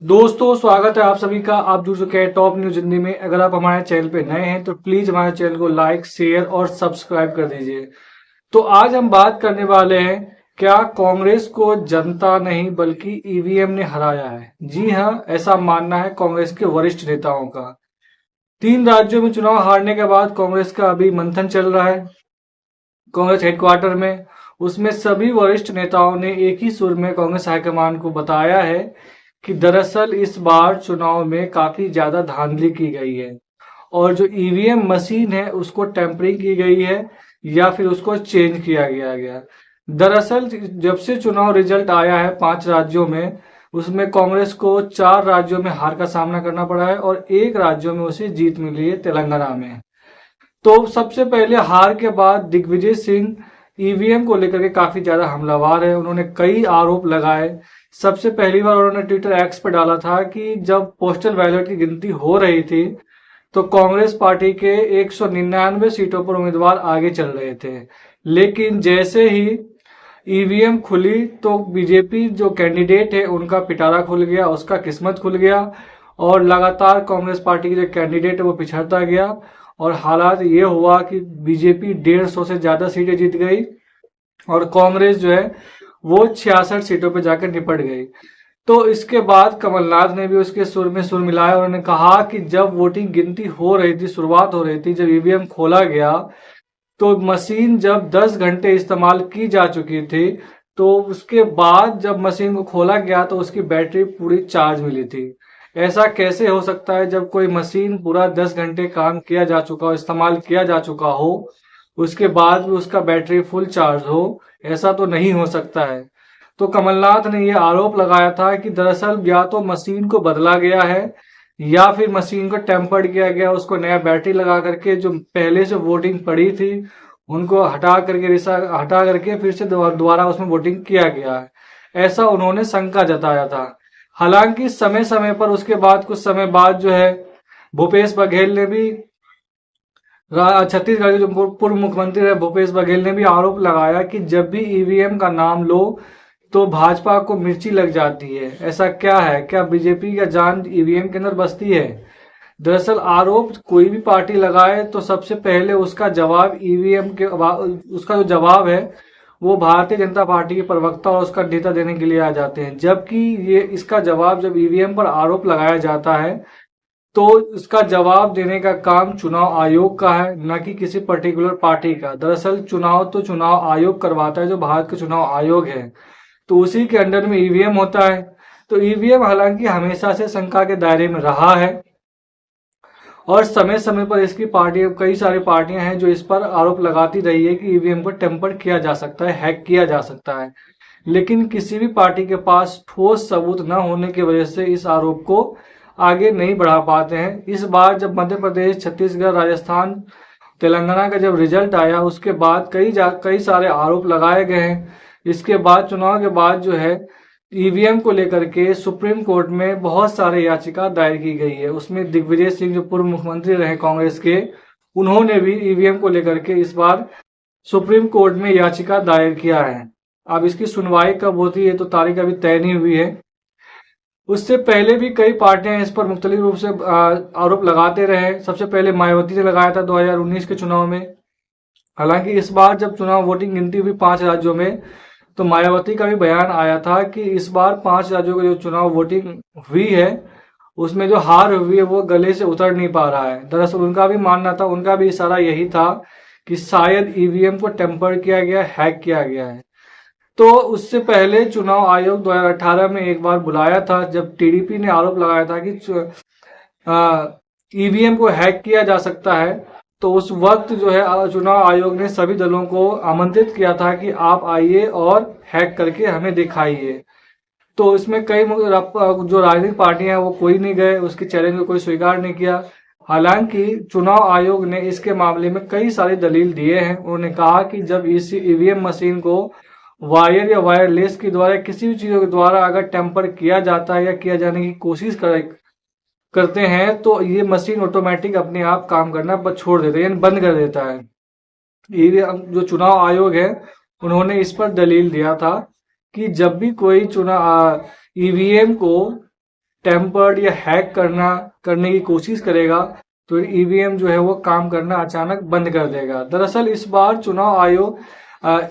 दोस्तों, स्वागत है आप सभी का। आप जुड़ चुके हैं टॉप न्यूज हिंदी में। अगर आप हमारे चैनल पे नए हैं तो प्लीज हमारे चैनल को लाइक, शेयर और सब्सक्राइब कर दीजिए। तो आज हम बात करने वाले हैं, क्या कांग्रेस को जनता नहीं बल्कि ईवीएम ने हराया है। जी हाँ, ऐसा मानना है कांग्रेस के वरिष्ठ नेताओं का। 3 राज्यों में चुनाव हारने के बाद कांग्रेस का अभी मंथन चल रहा है कांग्रेस हेडक्वार्टर में। उसमें सभी वरिष्ठ नेताओं ने एक ही सुर में कांग्रेस हाईकमान को बताया है कि दरअसल इस बार चुनाव में काफी ज्यादा धांधली की गई है और जो ईवीएम मशीन है उसको टेम्परिंग की गई है या फिर उसको चेंज किया गया। दरअसल जब से चुनाव रिजल्ट आया है 5 राज्यों में, उसमें कांग्रेस को 4 राज्यों में हार का सामना करना पड़ा है और एक राज्यों में उसे जीत मिली है, तेलंगाना में। तो सबसे पहले हार के बाद दिग्विजय सिंह ईवीएम को लेकर के काफी ज्यादा हमलावर है। उन्होंने कई आरोप लगाए। सबसे पहली बार उन्होंने ट्विटर एक्स पर डाला था कि जब पोस्टल बैलेट की गिनती हो रही थी तो कांग्रेस पार्टी के 199 सीटों पर उम्मीदवार आगे चल रहे थे, लेकिन जैसे ही ईवीएम खुली तो बीजेपी जो कैंडिडेट है उनका पिटारा खुल गया, उसका किस्मत खुल गया और लगातार कांग्रेस पार्टी के जो कैंडिडेट है वो पिछड़ता गया और हालात ये हुआ कि बीजेपी 150 से ज्यादा सीटें जीत गई और कांग्रेस जो है वो 66 सीटों पर जाकर निपट गई। तो इसके बाद कमलनाथ ने भी उसके सुर में सुर मिलाया। उन्होंने कहा कि जब वोटिंग गिनती हो रही थी, शुरुआत हो रही थी, जब ईवीएम खोला गया तो मशीन जब 10 घंटे इस्तेमाल की जा चुकी थी, तो उसके बाद जब मशीन को खोला गया तो उसकी बैटरी पूरी चार्ज मिली थी। ऐसा कैसे हो सकता है जब कोई मशीन पूरा 10 घंटे काम किया जा चुका हो, इस्तेमाल किया जा चुका हो, उसके बाद भी उसका बैटरी फुल चार्ज हो? ऐसा तो नहीं हो सकता है। तो कमलनाथ ने यह आरोप लगाया था कि दरअसल या तो मशीन को बदला गया है या फिर मशीन को टेम्पर्ड किया गया, उसको नया बैटरी लगा करके जो पहले से वोटिंग पड़ी थी उनको हटा करके फिर से दोबारा उसमें वोटिंग किया गया है। ऐसा उन्होंने शंका जताया था। हालांकि समय समय पर उसके बाद कुछ समय बाद जो है भूपेश बघेल ने भी, छत्तीसगढ़ के जो पूर्व मुख्यमंत्री रहे भूपेश बघेल ने भी आरोप लगाया कि जब भी ईवीएम का नाम लो तो भाजपा को मिर्ची लग जाती है। ऐसा क्या है, क्या बीजेपी का जान ईवीएम के अंदर बसती है? दरअसल आरोप कोई भी पार्टी लगाए तो सबसे पहले उसका जवाब उसका जो जवाब है वो भारतीय जनता पार्टी के प्रवक्ता और उसका नेता देने के लिए आ जाते हैं, जबकि ये इसका जवाब जब ईवीएम पर आरोप लगाया जाता है तो इसका जवाब देने का काम चुनाव आयोग का है, न कि किसी पर्टिकुलर पार्टी का। दरअसल चुनाव तो चुनाव आयोग करवाता है, जो भारत का चुनाव आयोग है, तो उसी के अंडर में ईवीएम होता है। तो ईवीएम हालांकि हमेशा से शंका के दायरे में रहा है और समय समय पर इसकी कई सारी पार्टियां हैं जो इस पर आरोप लगाती रही है कि ईवीएम को टेम्पर किया जा सकता है, हैक किया जा सकता है, लेकिन किसी भी पार्टी के पास ठोस सबूत न होने की वजह से इस आरोप को आगे नहीं बढ़ा पाते हैं। इस बार जब मध्य प्रदेश, छत्तीसगढ़, राजस्थान, तेलंगाना का जब रिजल्ट आया उसके बाद कई सारे आरोप लगाए गए हैं। इसके बाद चुनाव के बाद जो है ईवीएम को लेकर के सुप्रीम कोर्ट में बहुत सारे याचिका दायर की गई है। उसमें दिग्विजय सिंह जो पूर्व मुख्यमंत्री रहे कांग्रेस के, उन्होंने भी ईवीएम को लेकर के इस बार सुप्रीम कोर्ट में याचिका दायर किया है। अब इसकी सुनवाई कब होती है तो तारीख अभी तय नहीं हुई है। उससे पहले भी कई पार्टियां इस पर मुख्तलिफ रूप से आरोप लगाते रहे। सबसे पहले मायावती ने लगाया था 2019 के चुनाव में। हालांकि इस बार जब चुनाव वोटिंग गिनती हुई 5 राज्यों में तो मायावती का भी बयान आया था कि इस बार 5 राज्यों का जो चुनाव वोटिंग हुई है उसमें जो हार हुई है वो गले से उतर नहीं पा रहा है। दरअसल उनका भी मानना था, उनका भी इशारा यही था कि शायद ईवीएम को टेम्पर किया गया, हैक किया गया है। तो उससे पहले चुनाव आयोग 2018 में एक बार बुलाया था जब टीडीपी ने आरोप लगाया था कि ईवीएम को हैक किया जा सकता है। तो उस वक्त जो है चुनाव आयोग ने सभी दलों को आमंत्रित किया था कि आप आइए और हैक करके हमें दिखाइए। तो इसमें कई जो राजनीतिक पार्टियां हैं वो कोई नहीं गए, उसके चैलेंज को कोई स्वीकार नहीं किया। हालांकि चुनाव आयोग ने इसके मामले में कई सारी दलील दिए हैं। उन्होंने कहा कि जब इस ईवीएम मशीन को वायर या वायरलेस के द्वारा किसी भी चीजों के द्वारा अगर टेम्पर किया जाता है या किया जाने की कोशिश करते हैं तो ये मशीन ऑटोमेटिक अपने आप काम करना छोड़ देता है, यानी बंद कर देता है। ये जो चुनाव आयोग है उन्होंने इस पर दलील दिया था कि जब भी कोई ईवीएम को टेम्पर्ड या हैक करने की कोशिश करेगा तो ईवीएम जो है वो काम करना अचानक बंद कर देगा। दरअसल इस बार चुनाव आयोग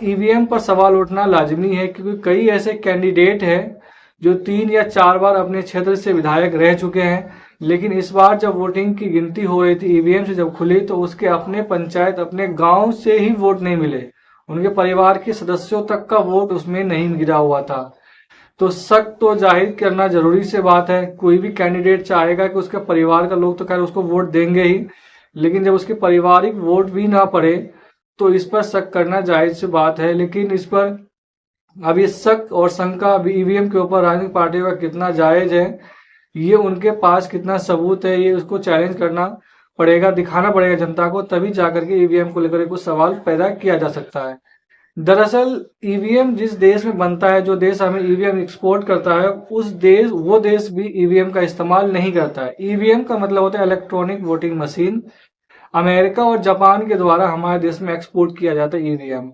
ईवीएम पर सवाल उठना लाजमी है, क्योंकि कई ऐसे कैंडिडेट हैं जो 3 या 4 बार अपने क्षेत्र से विधायक रह चुके हैं, लेकिन इस बार जब वोटिंग की गिनती हो रही थी ईवीएम से जब खुली तो उसके अपने पंचायत अपने गांव से ही वोट नहीं मिले, उनके परिवार के सदस्यों तक का वोट उसमें नहीं गिरा हुआ था। तो शक तो जाहिर करना जरूरी से बात है। कोई भी कैंडिडेट चाहेगा कि उसके परिवार का लोग तो खैर उसको वोट देंगे ही, लेकिन जब उसके पारिवारिक वोट भी ना पड़े तो इस पर शक करना जायज सी बात है। लेकिन इस पर अब ये शक और शंका ईवीएम के ऊपर राजनीतिक पार्टियों का कितना जायज है, ये उनके पास कितना सबूत है, ये उसको चैलेंज करना पड़ेगा, दिखाना पड़ेगा जनता को, तभी जाकर के ईवीएम को लेकर कुछ सवाल पैदा किया जा सकता है। दरअसल ईवीएम जिस देश में बनता है, जो देश हमें ईवीएम एक्सपोर्ट करता है, वो देश भी ईवीएम का इस्तेमाल नहीं करता है। ईवीएम का मतलब होता है इलेक्ट्रॉनिक वोटिंग मशीन। अमेरिका और जापान के द्वारा हमारे देश में एक्सपोर्ट किया जाता है ईवीएम।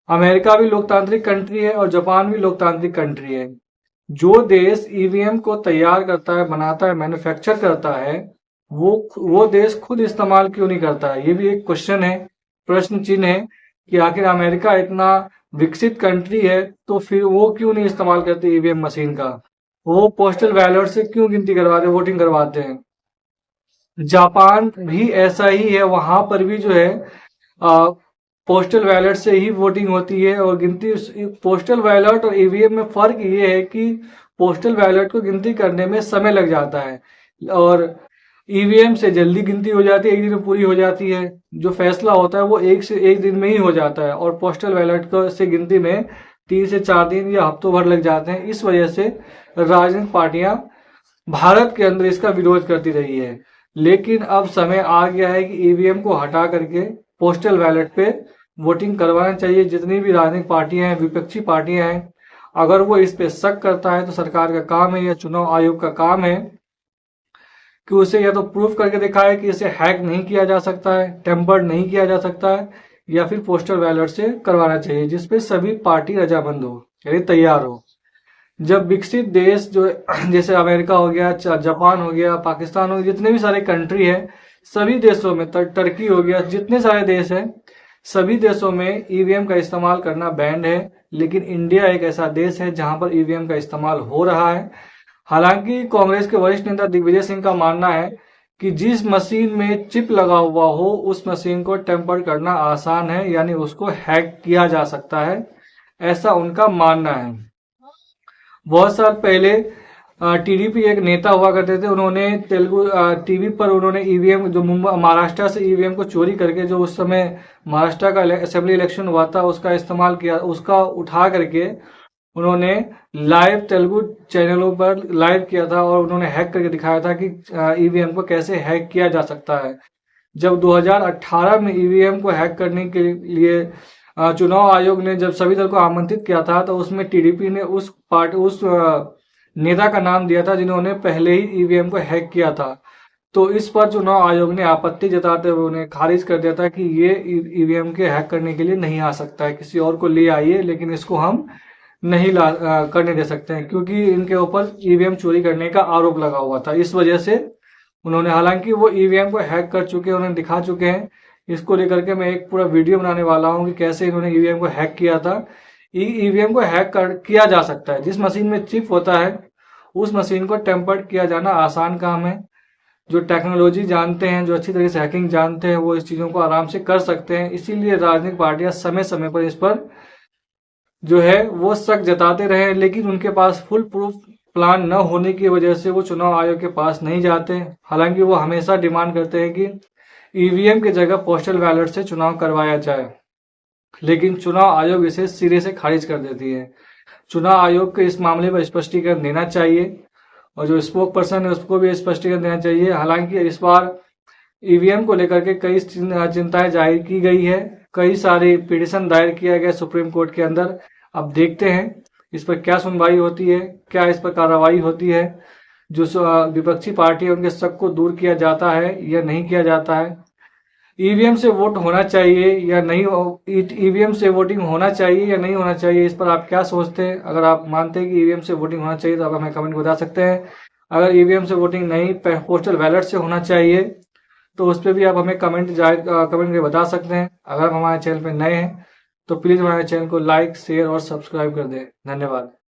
अमेरिका भी लोकतांत्रिक कंट्री है और जापान भी लोकतांत्रिक कंट्री है। जो देश ईवीएम को तैयार करता है, बनाता है, मैन्युफैक्चर करता है, वो देश खुद इस्तेमाल क्यों नहीं करता है? ये भी एक क्वेश्चन है, प्रश्न चिन्ह है कि आखिर अमेरिका इतना विकसित कंट्री है तो फिर वो क्यों नहीं इस्तेमाल करते ईवीएम मशीन का? वो पोस्टल बैलेट से क्यों गिनती करवाते, वोटिंग करवाते हैं? जापान भी ऐसा ही है, वहां पर भी जो है पोस्टल बैलेट से ही वोटिंग होती है और गिनती। पोस्टल बैलेट और ईवीएम में फर्क ये है कि पोस्टल बैलेट को गिनती करने में समय लग जाता है और ईवीएम से जल्दी गिनती हो जाती है, एक दिन में पूरी हो जाती है। जो फैसला होता है वो एक दिन में ही हो जाता है और पोस्टल बैलेट को से गिनती में 3 से 4 दिन या हफ्तों भर लग जाते हैं। इस वजह से राजनीतिक पार्टियां भारत के अंदर इसका विरोध करती रही है, लेकिन अब समय आ गया है कि ईवीएम को हटा करके पोस्टल बैलेट पे वोटिंग करवाना चाहिए। जितनी भी राजनीतिक पार्टियां हैं, विपक्षी पार्टियां हैं, अगर वो इस पे शक करता है तो सरकार का काम है या चुनाव आयोग का काम है कि उसे या तो प्रूफ करके दिखाए कि इसे हैक नहीं किया जा सकता है, टेम्पर्ड नहीं किया जा सकता है, या फिर पोस्टल बैलेट से करवाना चाहिए जिसपे सभी पार्टी रजामंद हो, यानी तैयार हो। जब विकसित देश जो जैसे अमेरिका हो गया, जापान हो गया, पाकिस्तान हो गया, जितने भी सारे कंट्री है, सभी देशों में, टर्की हो गया, जितने सारे देश हैं, सभी देशों में ईवीएम का इस्तेमाल करना बैंड है। लेकिन इंडिया एक ऐसा देश है जहां पर ईवीएम का इस्तेमाल हो रहा है। हालांकि कांग्रेस के वरिष्ठ नेता दिग्विजय सिंह का मानना है कि जिस मशीन में चिप लगा हुआ हो उस मशीन को टेम्पर करना आसान है, यानी उसको हैक किया जा सकता है, ऐसा उनका मानना है। बहुत साल पहले टीडीपी एक नेता हुआ करते थे, उन्होंने तेलुगु टीवी पर उन्होंने ईवीएम जो महाराष्ट्र से ईवीएम को चोरी करके, जो उस समय महाराष्ट्र का असेंबली इलेक्शन हुआ था उसका इस्तेमाल किया, उसका उठा करके उन्होंने लाइव तेलुगु चैनलों पर लाइव किया था और उन्होंने हैक करके दिखाया था कि ईवीएम को कैसे हैक किया जा सकता है। जब 2018 में ईवीएम को हैक करने के लिए चुनाव आयोग ने जब सभी दल को आमंत्रित किया था तो उसमें टीडीपी ने उस नेता का नाम दिया था जिन्होंने पहले ही ईवीएम को हैक किया था। तो इस पर चुनाव आयोग ने आपत्ति जताते हुए उन्हें खारिज कर दिया था कि ये ईवीएम के हैक करने के लिए नहीं आ सकता है, किसी और को ले आइए, लेकिन इसको हम नहीं करने दे सकते हैं, क्योंकि इनके ऊपर ईवीएम चोरी करने का आरोप लगा हुआ था। इस वजह से उन्होंने, हालांकि वो ईवीएम को हैक कर चुके हैं, उन्हें दिखा चुके हैं। इसको लेकर के मैं एक पूरा वीडियो बनाने वाला हूँ कि कैसे इन्होंने ईवीएम को हैक किया था। ईवीएम को किया जा सकता है। जिस मशीन में चिप होता है उस मशीन को टेम्पर्ड किया जाना आसान काम है। जो टेक्नोलॉजी जानते हैं, जो अच्छी तरीके से हैकिंग जानते हैं, वो इस चीजों को आराम से कर सकते हैं। इसीलिए राजनीतिक पार्टियां समय समय पर इस पर जो है वो शक जताते रहे, लेकिन उनके पास फुल प्रूफ प्लान न होने की वजह से वो चुनाव आयोग के पास नहीं जाते। हालांकि वो हमेशा डिमांड करते हैं कि ईवीएम की जगह पोस्टल बैलेट से चुनाव करवाया जाए, लेकिन चुनाव आयोग इसे सिरे से खारिज कर देती है। चुनाव आयोग को इस मामले पर स्पष्टीकरण देना चाहिए और जो स्पोक पर्सन है उसको भी स्पष्टीकरण देना चाहिए। हालांकि इस बार ईवीएम को लेकर के कई चिंताएं जाहिर की गई है, कई सारे पिटीशन दायर किया गया सुप्रीम कोर्ट के अंदर। अब देखते हैं इस पर क्या सुनवाई होती है, क्या इस पर कार्रवाई होती है। जो विपक्षी पार्टी है उनके शक को दूर किया जाता है या नहीं किया जाता है। ईवीएम से वोट होना चाहिए या नहीं, ईवीएम से वोटिंग होना चाहिए या नहीं होना चाहिए, इस पर आप क्या सोचते हैं? अगर आप मानते हैं कि ईवीएम से वोटिंग होना चाहिए तो आप हमें कमेंट बता सकते हैं। अगर ईवीएम से वोटिंग नहीं पोस्टल बैलेट से होना चाहिए तो उस पर भी आप हमें कमेंट करके बता सकते हैं। अगर आप हमारे चैनल पर नए हैं तो प्लीज हमारे चैनल को लाइक शेयर और सब्सक्राइब कर दें। धन्यवाद।